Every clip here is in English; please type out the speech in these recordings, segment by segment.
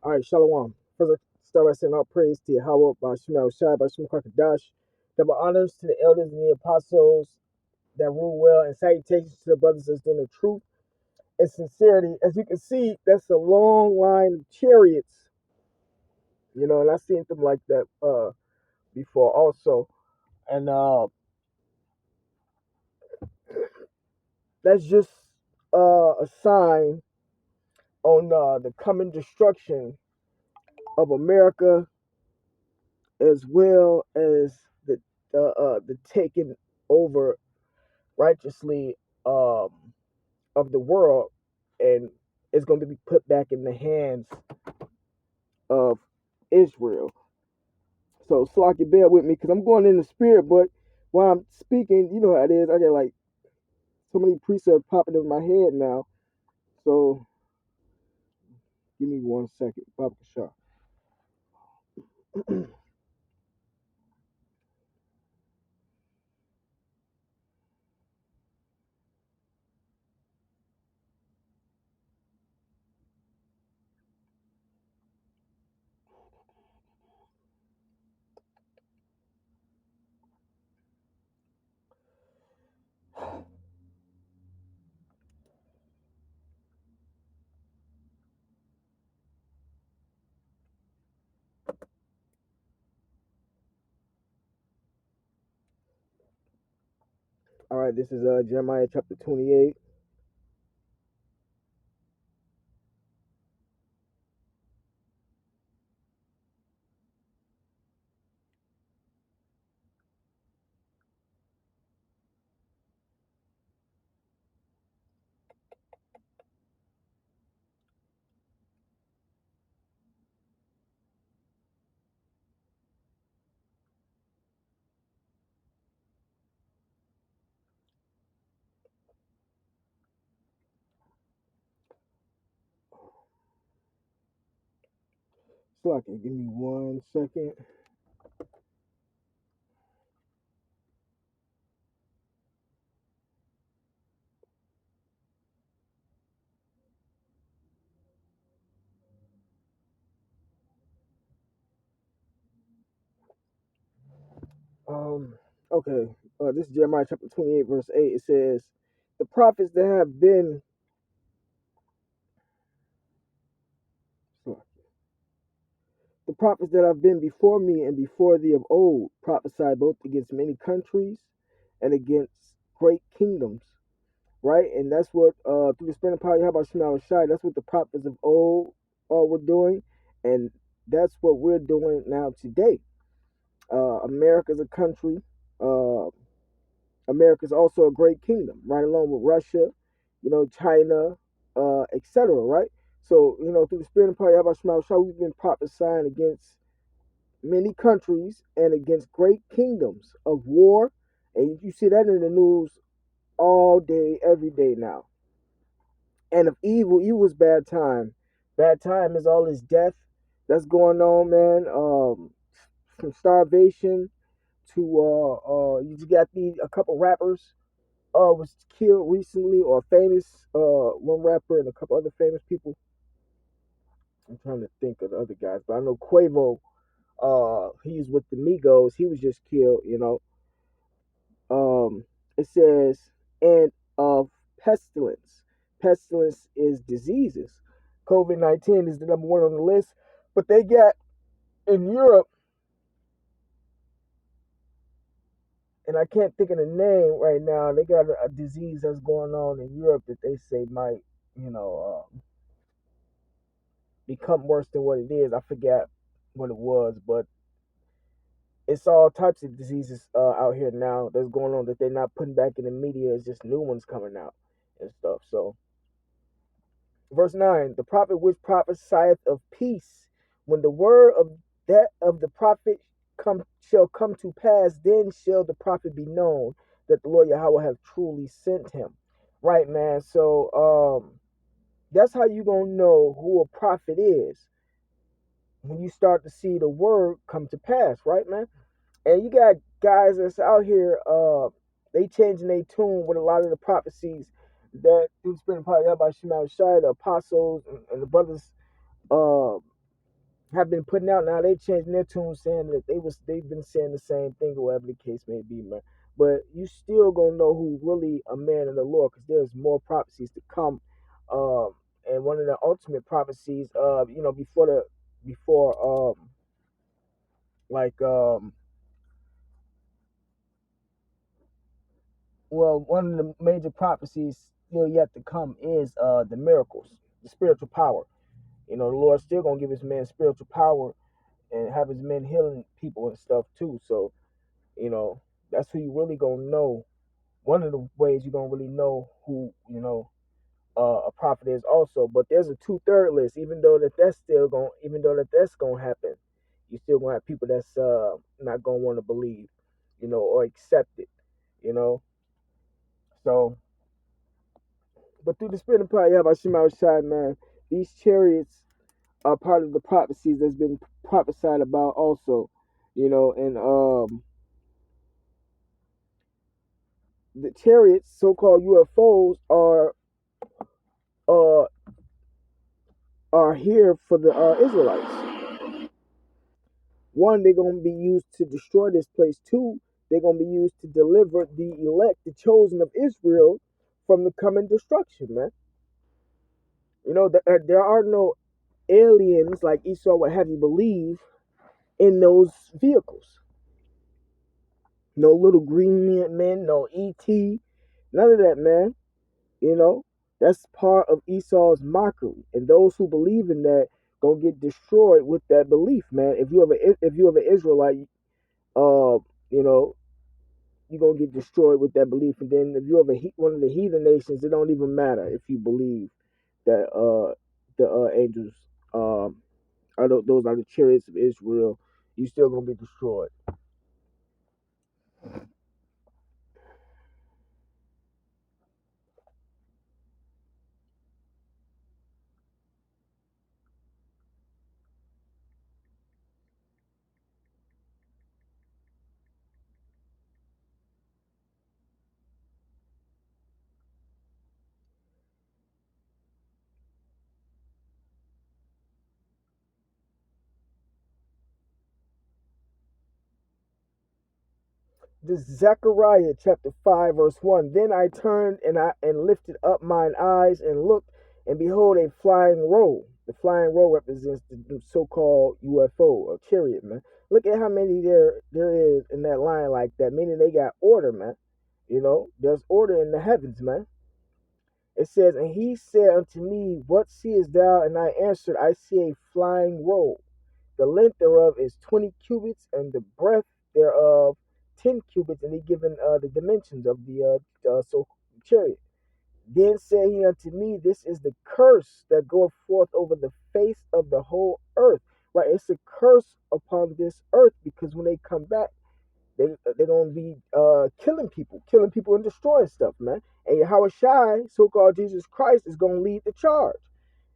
All right, Shalom. First, I start by saying all praise to Yahweh, by Shemel Shai, by Shem Kadash. Double honors to the elders and the apostles that rule well, and salutations to the brothers that's doing the truth and sincerity. As you can see, that's a long line of chariots, and I've seen them like that before also. And that's just a sign on the coming destruction of America, as well as the taking over righteously um, of the world, and it's going to be put back in the hands of Israel. So, Slocky, bear with me because I'm going in the spirit, but while I'm speaking, you know how it is. I get like so many precepts popping in my head now. So, give me 1 second. Baba Kashar. All right, this is Jeremiah chapter 28. Slocky, give me 1 second. Um, okay. This is Jeremiah chapter 28, verse 8. It says, the prophets that have been the prophets that have been before me and before thee of old prophesied both against many countries and against great kingdoms, right? And that's what through the spirit and power, how about Shema Shai, that's what the prophets of old were doing, and that's what we're doing now today. America's a country. Uh, America's also a great kingdom, right along with Russia, China, etc. Right? So, through the spirit and power, how about Shema Shai, we've been prophesying against many countries and against great kingdoms of war. And you see that in the news all day, every day now. And of evil, evil is bad time. Bad time is all this death that's going on, man. From starvation to you just got a couple rappers was killed recently, or famous one rapper and a couple other famous people. I'm trying to think of the other guys, but I know Quavo. He's with the Migos. He was just killed. Um, it says, and of pestilence. Pestilence is diseases. COVID-19 is the number one on the list, but they got in Europe, and I can't think of the name right now. They got a disease that's going on in Europe that they say might, become worse than what it is. I forget what it was, but it's all types of diseases out here now that's going on that they're not putting back in the media. It's just new ones coming out and stuff. So, verse 9, the prophet which prophesieth of peace, when the word of the prophet shall come to pass, then shall the prophet be known that the Lord Yahweh have truly sent him. Right, man. So that's how you gonna know who a prophet is, when you start to see the word come to pass, right, man? And you got guys that's out here, they changing their tune with a lot of the prophecies that through the spirit and power by Shema Shai, the apostles and the brothers have been putting out. Now they changing their tune, saying that they've been saying the same thing, or whatever the case may be, man. But you still gonna know who really a man of the Lord, because there's more prophecies to come. Um, and one of the ultimate prophecies, before like well, one of the major prophecies still yet to come is the miracles, the spiritual power. You know, the Lord's still gonna give his men spiritual power and have his men healing people and stuff too. So, you know, that's who you really gonna know. One of the ways you're gonna really know who, a prophet is also. But there's a 2/3 list. Even though that's gonna happen, you still gonna have people that's not gonna want to believe, or accept it, you know. So, but through the spirit and power, yeah, by Shema Shai, man, these chariots are part of the prophecies that's been prophesied about also, and the chariots, so-called UFOs, uh are here for the Israelites. One, they're gonna be used to destroy this place. Two, they're gonna be used to deliver the elect, the chosen of Israel, from the coming destruction, man. There are no aliens like Esau would have you believe in those vehicles. No little green men, no ET, none of that, man. You know, that's part of Esau's mockery, and those who believe in that gonna get destroyed with that belief, man. If you have an Israelite, uh, you know, you're gonna get destroyed with that belief. And then if you have one of the heathen nations, it don't even matter if you believe that the angels those are the chariots of Israel. You still gonna be destroyed. This Zechariah chapter 5 verse 1. Then I turned and lifted up mine eyes and looked, and behold a flying roll. The flying roll represents the so-called UFO or chariot, man. Look at how many there is in that line like that, meaning they got order, man. There's order in the heavens, man. It says, and he said unto me, what seest thou? And I answered, I see a flying roll. The length thereof is 20 cubits, and the breadth thereof 10 cubits. And he given the dimensions of the chariot. Then said he unto me, this is the curse that goeth forth over the face of the whole earth. Right? It's a curse upon this earth, because when they come back, they're gonna be killing people and destroying stuff, man. And Yahweh Shai, so-called Jesus Christ, is gonna lead the charge.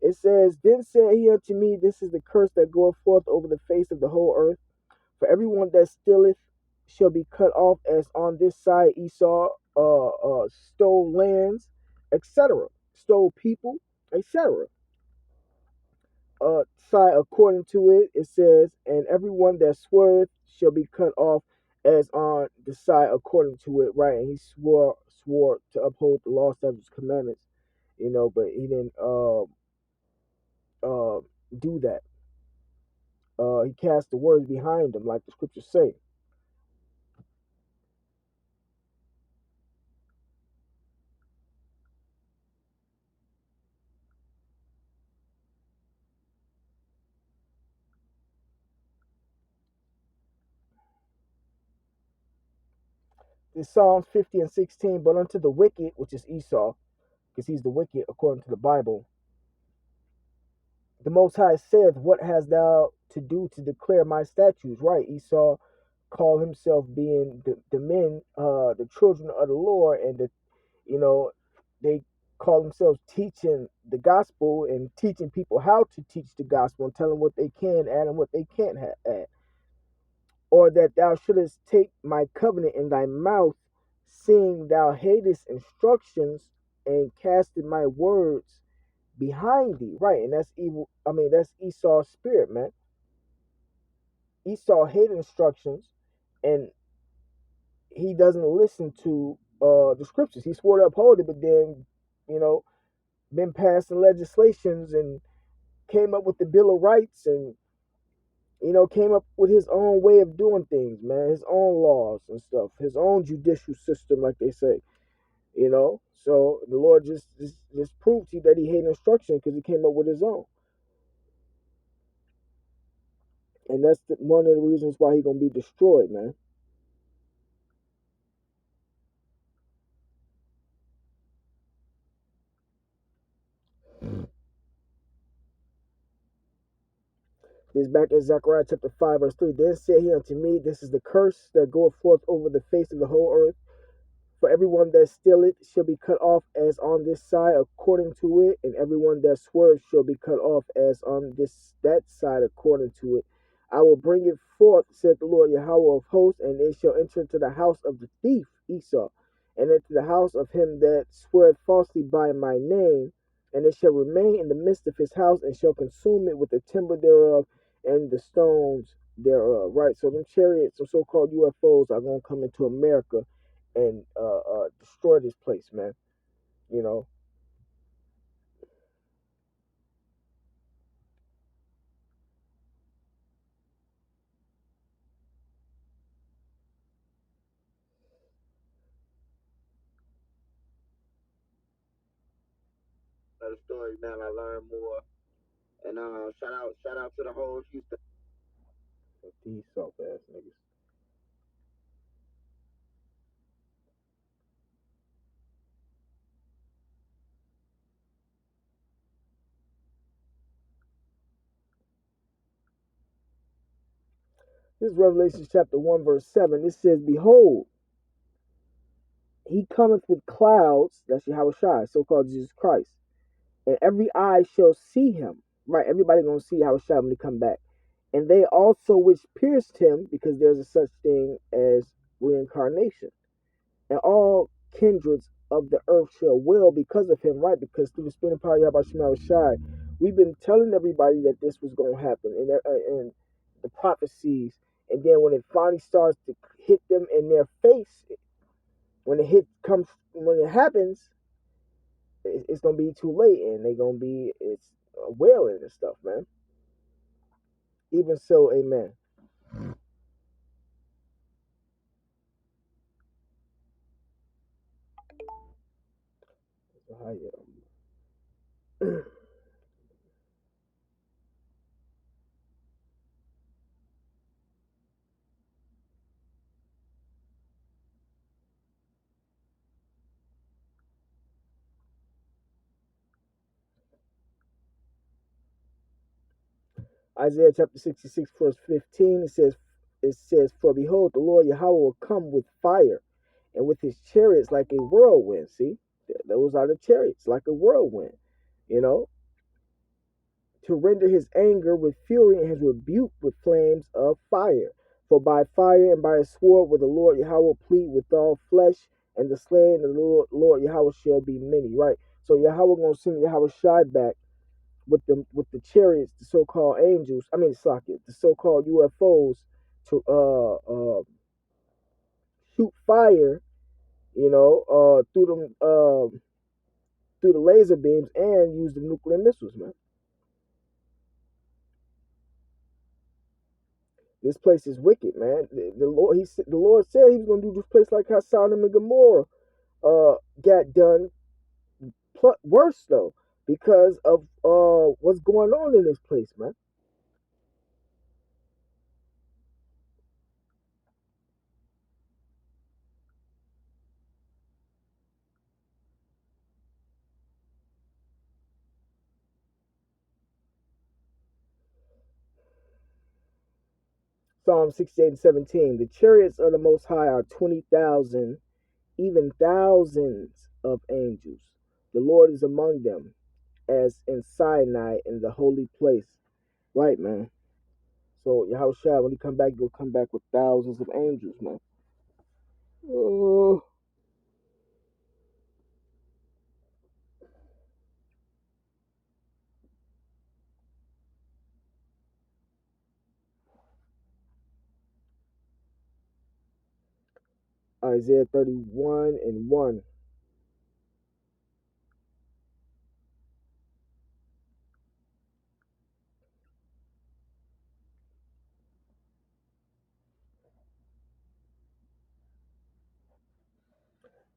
It says, then said he unto me, this is the curse that goeth forth over the face of the whole earth. For everyone that stealeth shall be cut off, as on this side Esau stole lands, etc., stole people, etc. Side according to it, it says, and everyone that sweareth shall be cut off, as on the side according to it, right? And he swore to uphold the law, statutes, commandments, but he didn't uh, do that. He cast the words behind him, like the scriptures say. This Psalms 50 and 16, but unto the wicked, which is Esau, because he's the wicked according to the Bible, the Most High saith, what hast thou to do to declare my statutes? Right, Esau called himself being the men, the children of the Lord, and they call themselves teaching the gospel and teaching people how to teach the gospel and telling what they can add and what they can't add. Or that thou shouldest take my covenant in thy mouth, seeing thou hatest instructions and casted my words behind thee. Right, and that's evil. I mean, that's Esau's spirit, man. Esau hated instructions, and he doesn't listen to the scriptures. He swore to uphold it, but then, you know, been passing legislations and came up with the Bill of Rights, and came up with his own way of doing things, man, his own laws and stuff, his own judicial system, like they say. So the Lord just proved to you that he hated instruction because he came up with his own, and that's one of the reasons why he's gonna be destroyed, man. This back in Zechariah chapter 5, verse 3. Then said he unto me, this is the curse that goeth forth over the face of the whole earth. For everyone that stealeth shall be cut off as on this side according to it, and everyone that swerves shall be cut off as on that side according to it. I will bring it forth, said the Lord Yahweh of hosts, and it shall enter into the house of the thief Esau, and into the house of him that sweareth falsely by my name, and it shall remain in the midst of his house, and shall consume it with the timber thereof and the stones thereof. Right, so them chariots, some so-called UFOs, are gonna come into America and destroy this place, man. You know, Better story, man. I learned more. And shout out to the whole Houston. these soft ass niggas. This is Revelation chapter 1, verse 7. It says, behold, he cometh with clouds, that's Yahushua, so-called Jesus Christ, and every eye shall see him. Right, everybody gonna see Yahushua when he come back. And they also which pierced him, because there's a such thing as reincarnation. And all kindreds of the earth shall wail because of him, right? Because through the spirit and power of Yahweh Shema Shai, we've been telling everybody that this was going to happen, and the prophecies. And then when it finally starts to hit them in their face, when it happens, it's gonna be too late, and they're gonna be it's wailing and stuff, man. Even so, amen. Isaiah chapter 66, verse 15, it says, for behold, the Lord Yahweh will come with fire, and with his chariots like a whirlwind. See, those are the chariots, like a whirlwind, you know, to render his anger with fury and his rebuke with flames of fire. For by fire and by a sword will the Lord Yahweh plead with all flesh, and the slain of the Lord Yahweh shall be many. Right. So Yahweh gonna send Yahweh Shai back with the chariots, the so-called angels. I mean, socket, the so-called UFOs to shoot fire, through the laser beams and use the nuclear missiles, man. This place is wicked, man. The Lord said he was gonna do this place like how Sodom and Gomorrah got done, worse though, because of what's going on in this place, man. Psalm 68 and 17. The chariots of the Most High are 20,000, even thousands of angels. The Lord is among them, as in Sinai in the holy place. Right, man. So Yahushua, when he come back, he'll come back with thousands of angels, man. Oh, Isaiah 31 and 1.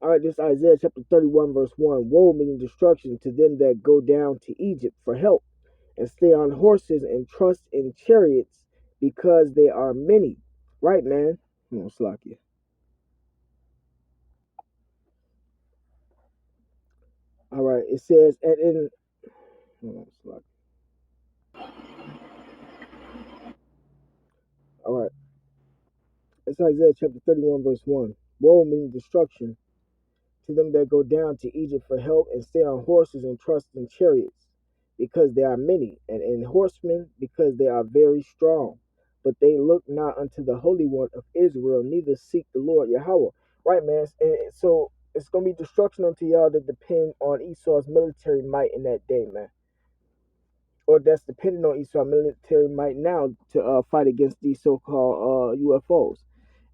All right, this is Isaiah chapter 31, verse 1. Woe, meaning destruction, to them that go down to Egypt for help, and stay on horses and trust in chariots, because they are many. Right, man? Come on, Slakia. All right, it says, and in. Hold on, Slakia. All right, it's Isaiah chapter 31, verse 1. Woe, meaning destruction, to them that go down to Egypt for help and stay on horses and trust in chariots, because they are many, and in horsemen, because they are very strong. But they look not unto the Holy One of Israel, neither seek the Lord Yahweh. Right, man. And so it's going to be destruction unto y'all that depend on Esau's military might in that day, man. Or that's dependent on Esau's military might now to fight against these so-called UFOs.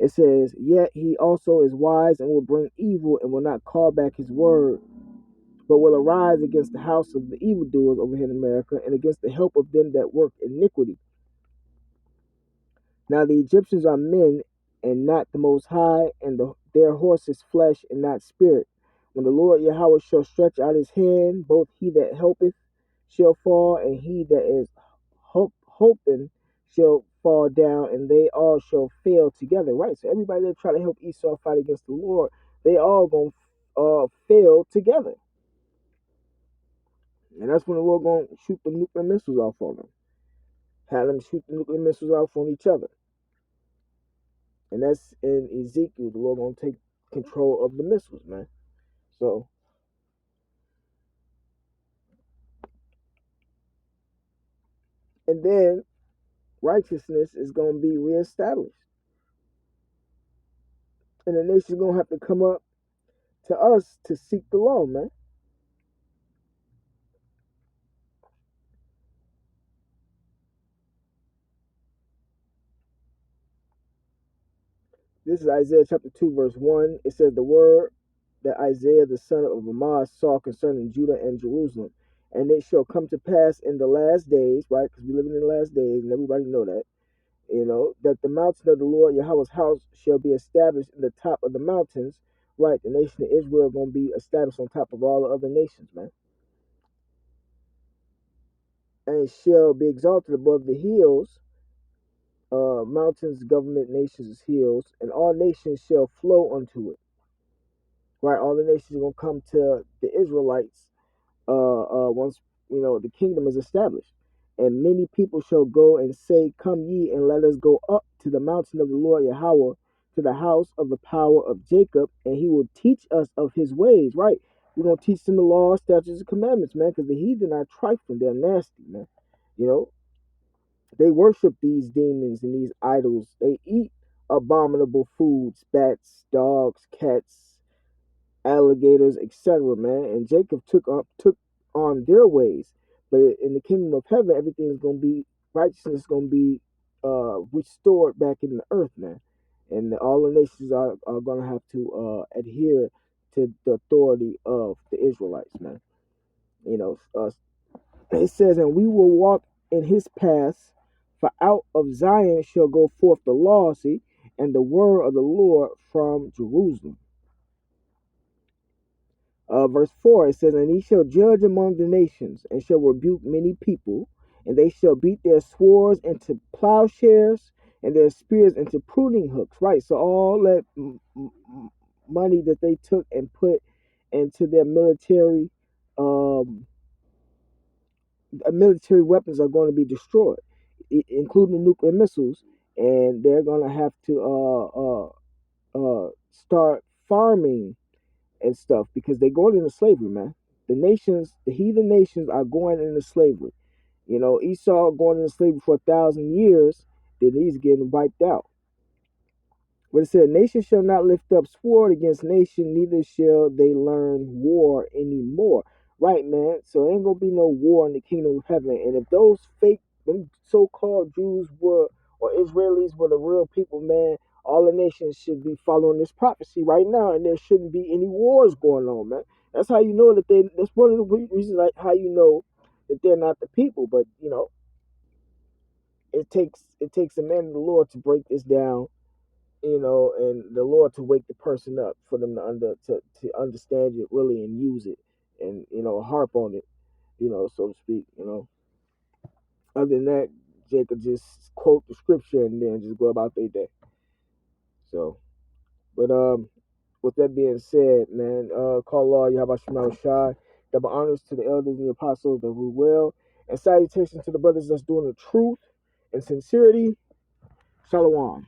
It says, yet he also is wise and will bring evil and will not call back his word, but will arise against the house of the evildoers over here in America and against the help of them that work iniquity. Now the Egyptians are men and not the Most High, and their horse is flesh and not spirit. When the Lord Yahweh shall stretch out his hand, both he that helpeth shall fall, and he that is hoping shall fall down, and they all shall fail together. Right? So everybody that try to help Esau fight against the Lord, they all gonna fail together. And that's when the Lord gonna shoot the nuclear missiles off on them. Have them shoot the nuclear missiles off on each other. And that's in Ezekiel. The Lord gonna take control of the missiles, man. So, and then righteousness is gonna be reestablished. And the nation's gonna have to come up to us to seek the law, man. This is Isaiah chapter 2, verse 1. It says, the word that Isaiah the son of Amoz saw concerning Judah and Jerusalem. And it shall come to pass in the last days, right? Because we're living in the last days, and everybody know that. That the mountain of the Lord Yahweh's house shall be established in the top of the mountains. Right, the nation of Israel going to be established on top of all the other nations, man. And shall be exalted above the hills, mountains, government, nations, hills, and all nations shall flow unto it. Right, all the nations are going to come to the Israelites once the kingdom is established. And many people shall go and say, come ye and let us go up to the mountain of the Lord Yahweh, to the house of the power of Jacob, and he will teach us of his ways. Right, we're going to teach them the law, statutes, and commandments, man, because the heathen are trifling. They're nasty, man. They worship these demons and these idols. They eat abominable foods, bats, dogs, cats, alligators, etc., man. And Jacob took on their ways. But in the kingdom of heaven, everything is going to be righteousness, is going to be restored back in the earth, man. And all the nations are going to have to adhere to the authority of the Israelites, man. It says, and we will walk in his paths, for out of Zion shall go forth the law, see, and the word of the Lord from Jerusalem. Verse 4, it says, and he shall judge among the nations, and shall rebuke many people, and they shall beat their swords into plowshares, and their spears into pruning hooks. Right, so all that money that they took and put into their military weapons are going to be destroyed, including the nuclear missiles, and they're going to have to start farming and stuff because they're going into slavery, man. The heathen nations are going into slavery. Esau going into slavery for 1,000 years, then he's getting wiped out. But it said, nation shall not lift up sword against nation, neither shall they learn war anymore. Right, man? So there ain't gonna be no war in the kingdom of heaven. And if those fake, them so-called Jews were, or Israelis were the real people, man, all the nations should be following this prophecy right now, and there shouldn't be any wars going on, man. That's how you know that they. That's one of the reasons, like how you know that they're not the people. But it takes a man of the Lord to break this down, and the Lord to wake the person up for them to understand it really and use it and harp on it, so to speak. Other than that, Jay could just quote the scripture and then just go about their day. So, but with that being said, man, call law, Yahweh Shema Shai, double honors to the elders and the apostles that rule well, and salutations to the brothers that's doing the truth and sincerity. Shalom.